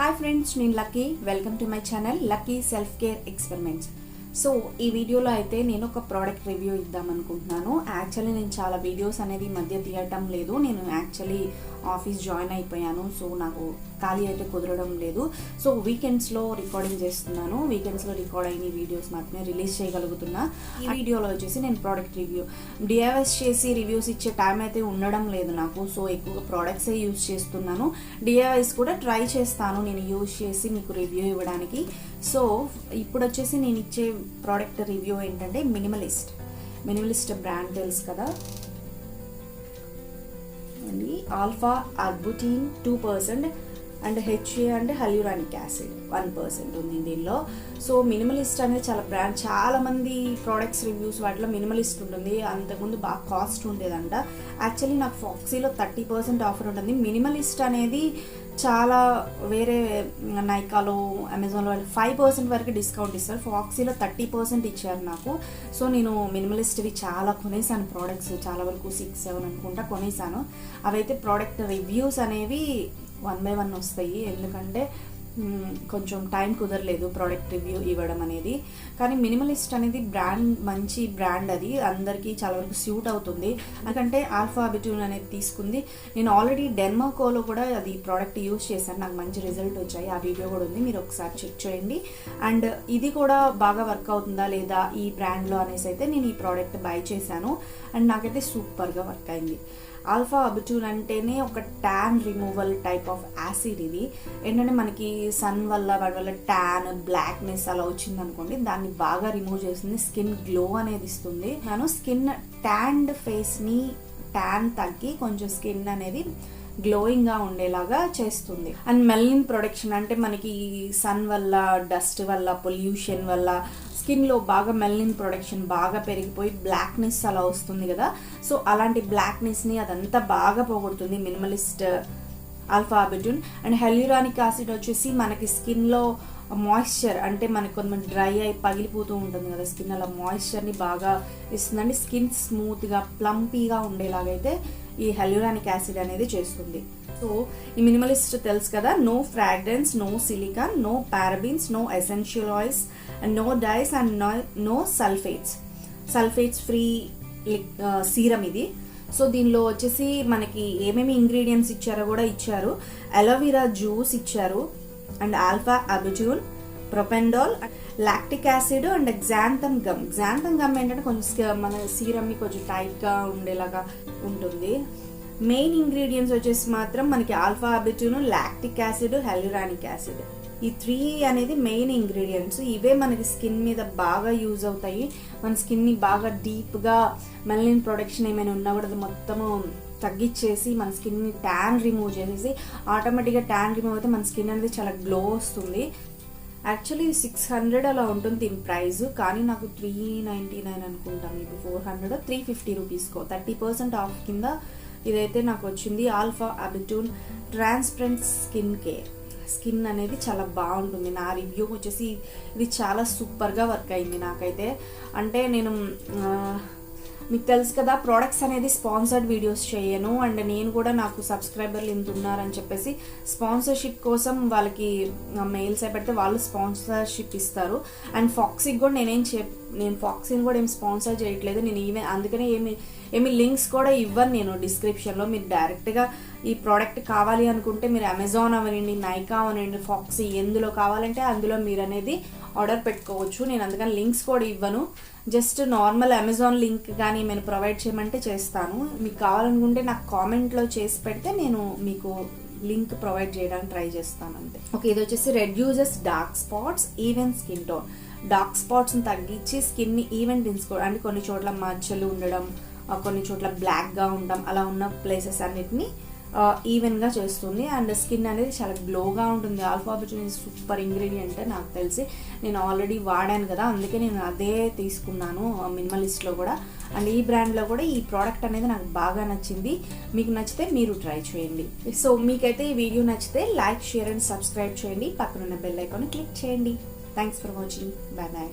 Hi friends, నేను lucky. Welcome to my channel lucky self care experiments. So ఈ వీడియోలో అయితే నేను ఒక ప్రోడక్ట్ రివ్యూ ఇద్దాం అనుకుంటున్నాను. యాక్చువల్లీ నేను చాలా వీడియోస్ అనేది ఈ మధ్య తీయటం లేదు. నేను యాక్చువల్లీ ఆఫీస్ జాయిన్ అయిపోయాను. సో నాకు ఖాళీ అయితే కుదరడం లేదు. సో వీకెండ్స్లో రికార్డింగ్ చేస్తున్నాను. వీకెండ్స్లో రికార్డ్ అయిన వీడియోస్ మాత్రమే రిలీజ్ చేయగలుగుతున్నా. ఈ వీడియోలో వచ్చేసి నేను ప్రోడక్ట్ రివ్యూ డిఐవైస్ చేసి రివ్యూస్ ఇచ్చే టైం అయితే ఉండడం లేదు నాకు. సో ఎక్కువగా ప్రోడక్ట్సే యూజ్ చేస్తున్నాను. డిఐవైస్ కూడా ట్రై చేస్తాను నేను యూజ్ చేసి మీకు రివ్యూ ఇవ్వడానికి. సో ఇప్పుడు వచ్చేసి నేను ఇచ్చే ప్రోడక్ట్ రివ్యూ ఏంటంటే మినిమలిస్ట్ బ్రాండ్ తెలుసు కదా అండి. ఆల్ఫా ఆర్బుటిన్ 2% అండ్ హెచ్ఏ అంటే హల్యూరానిక్ యాసిడ్ 1% ఉంది దీనిలో. సో మినిమలిస్ట్ అనేది చాలా మంది ప్రోడక్ట్స్ రివ్యూస్ వాటిలో మినిమలిస్ట్ ఉంటుంది. అంతకుముందు బాగా కాస్ట్ ఉండేదంట. యాక్చువల్లీ నాకు ఫాక్సీలో 30% ఆఫర్ ఉంటుంది. మినిమలిస్ట్ అనేది చాలా వేరే నైకాలో అమెజాన్లో 5% వరకు డిస్కౌంట్ ఇస్తారు. ఫాక్సీలో 30% ఇచ్చారు నాకు. సో నేను మినిమలిస్ట్వి చాలా కొనేసాను. ప్రోడక్ట్స్ చాలా వరకు 6-7 అనుకుంటా కొనేసాను. అవైతే ప్రోడక్ట్ రివ్యూస్ అనేవి 1 by 1 వస్తాయి. ఎందుకంటే కొంచెం టైం కుదరలేదు ప్రోడక్ట్ రివ్యూ ఇవ్వడం అనేది. కానీ మినిమలిస్ట్ అనేది మంచి బ్రాండ్, అది అందరికీ చాలా వరకు సూట్ అవుతుంది. ఎందుకంటే ఆల్ఫా ఆర్బుటిన్ అనేది తీసుకుంది. నేను ఆల్రెడీ డెర్మాకోలో కూడా అది ప్రోడక్ట్ యూజ్ చేశాను. నాకు మంచి రిజల్ట్ వచ్చాయి. ఆ వీడియో కూడా ఉంది, మీరు ఒకసారి చెక్ చేయండి. అండ్ ఇది కూడా బాగా వర్క్ అవుతుందా లేదా ఈ బ్రాండ్లో అనేసి అయితే నేను ఈ ప్రోడక్ట్ బై చేశాను. అండ్ నాకైతే సూపర్గా వర్క్ అయింది. ఆల్ఫా ఆర్బుటిన్ అంటేనే ఒక tan removal type of acid. ఇది ఏంటంటే మనకి సన్ వాటి వల్ల ట్యాన్, బ్లాక్నెస్ అలా వచ్చింది అనుకోండి, దాన్ని బాగా రిమూవ్ చేస్తుంది. స్కిన్ గ్లో అనేది ఇస్తుంది. స్కిన్ ట్యాన్డ్ ఫేస్ని ట్యాన్ తగ్గి కొంచెం స్కిన్ అనేది గ్లోయింగ్గా ఉండేలాగా చేస్తుంది. అండ్ మెలనిన్ ప్రొడక్షన్ అంటే మనకి సన్ వల్ల, డస్ట్ వల్ల, పొల్యూషన్ వల్ల స్కిన్లో బాగా మెలనిన్ ప్రొడక్షన్ బాగా పెరిగిపోయి బ్లాక్నెస్ అలా వస్తుంది కదా. సో అలాంటి బ్లాక్నెస్ని అదంతా బాగా పోగొడుతుంది Minimalist alpha arbutin. And hyaluronic acid వచ్చేసి మనకి స్కిన్లో మాయిశ్చర్, అంటే మనకి కొంతమంది డ్రై అయి పగిలిపోతూ ఉంటుంది కదా స్కిన్, అలా మాయిశ్చర్ని బాగా ఇస్తుందండి. స్కిన్ స్మూత్గా ప్లంపీగా ఉండేలాగైతే ఈ హల్యూరానిక్ యాసిడ్ అనేది చేస్తుంది. సో ఈ మినిమలిస్ట్ తెలుసు కదా, no fragrance, no silicone, no parabens, no essential oils and no dyes and no sulphates free serum ఇది. సో దీనిలో వచ్చేసి మనకి ఏమేమి ఇంగ్రీడియంట్స్ ఇచ్చారో కూడా ఇచ్చారు. అలోవెరా జ్యూస్ ఇచ్చారు, and alpha arbutin, propanediol, lactic acid and xanthan gum ఏంటంటే కొంచెం మన సీరమ్ని కొంచెం టైట్గా ఉండేలాగా ఉంటుంది. మెయిన్ ఇంగ్రీడియంట్స్ వచ్చేసి మాత్రం మనకి alpha arbutin, lactic acid, hyaluronic acid, ఈ 3 అనేది మెయిన్ ఇంగ్రీడియంట్స్. ఇవే మనకి స్కిన్ మీద బాగా యూజ్ అవుతాయి. మన స్కిన్ని బాగా డీప్గా మెలనిన్ ప్రొడక్షన్ ఏమైనా ఉన్నా కూడా అది మొత్తము తగ్గించేసి మన స్కిన్ని ట్యాన్ రిమూవ్ చేసేసి ఆటోమేటిక్గా ట్యాన్ రిమూవ్ అయితే మన స్కిన్ అనేది చాలా గ్లో వస్తుంది. యాక్చువల్లీ 600 అలా ఉంటుంది దీని ప్రైస్, కానీ నాకు 399 అనుకుంటాను. ఇది 400, 350 రూపీస్కో 30% ఆఫ్ కింద ఇదైతే నాకు వచ్చింది. ఆల్ఫా ఆర్బుటిన్ ట్రాన్స్పరెంట్ స్కిన్ అనేది చాలా బాగుంటుంది. నా రివ్యూ వచ్చేసి ఇది చాలా సూపర్గా వర్క్ అయింది నాకైతే. అంటే నేను మీకు తెలుసు కదా, ప్రోడక్ట్స్ అనేది స్పాన్సర్డ్ వీడియోస్ చేయను. అండ్ నేను కూడా నాకు సబ్స్క్రైబర్లు ఇంత ఉన్నారని చెప్పేసి స్పాన్సర్షిప్ కోసం వాళ్ళకి మెయిల్స్ పెడితే వాళ్ళు స్పాన్సర్షిప్ ఇస్తారు. అండ్ ఫాక్సీకి కూడా నేను ఫాక్సీని కూడా ఏం స్పాన్సర్ చేయట్లేదు. నేను అందుకనే ఏమి లింక్స్ కూడా ఇవ్వను నేను డిస్క్రిప్షన్లో. మీరు డైరెక్ట్గా ఈ ప్రోడక్ట్ కావాలి అనుకుంటే మీరు అమెజాన్ అవనండి, నైకా అవనండి, ఫాక్సీ ఎందులో కావాలంటే అందులో మీరు అనేది ఆర్డర్ పెట్టుకోవచ్చు. నేను అందుకని లింక్స్ కూడా ఇవ్వను. జస్ట్ నార్మల్ అమెజాన్ లింక్ కానీ నేను ప్రొవైడ్ చేయమంటే చేస్తాను. మీకు కావాలనుకుంటే నాకు కామెంట్లో చేసి పెడితే నేను మీకు లింక్ ప్రొవైడ్ చేయడానికి ట్రై చేస్తాను అంతే. ఓకే, ఇది వచ్చేసి reduces dark spots, even skin tone. Dark స్పాట్స్ని తగ్గించి స్కిన్ని ఈవెన్ తీసుకోవడం, అంటే కొన్ని చోట్ల మచ్చలు ఉండడం, కొన్ని చోట్ల బ్లాక్గా ఉండడం, అలా ఉన్న ప్లేసెస్ అన్నిటిని ఈవెన్గా చేస్తుంది. అండ్ స్కిన్ అనేది చాలా గ్లోగా ఉంటుంది. ఆల్ఫా ఆర్బుటిన్ సూపర్ ఇంగ్రీడియంట్ నాకు తెలిసి. నేను ఆల్రెడీ వాడాను కదా, అందుకే నేను అదే తీసుకున్నాను మినిమలిస్ట్లో కూడా. అండ్ ఈ బ్రాండ్లో కూడా ఈ ప్రోడక్ట్ అనేది నాకు బాగా నచ్చింది. మీకు నచ్చితే మీరు ట్రై చేయండి. సో మీకైతే ఈ వీడియో నచ్చితే లైక్, షేర్ అండ్ సబ్స్క్రైబ్ చేయండి. పక్కనున్న బెల్ ఐకాన్ క్లిక్ చేయండి. Thanks for watching. Bye bye.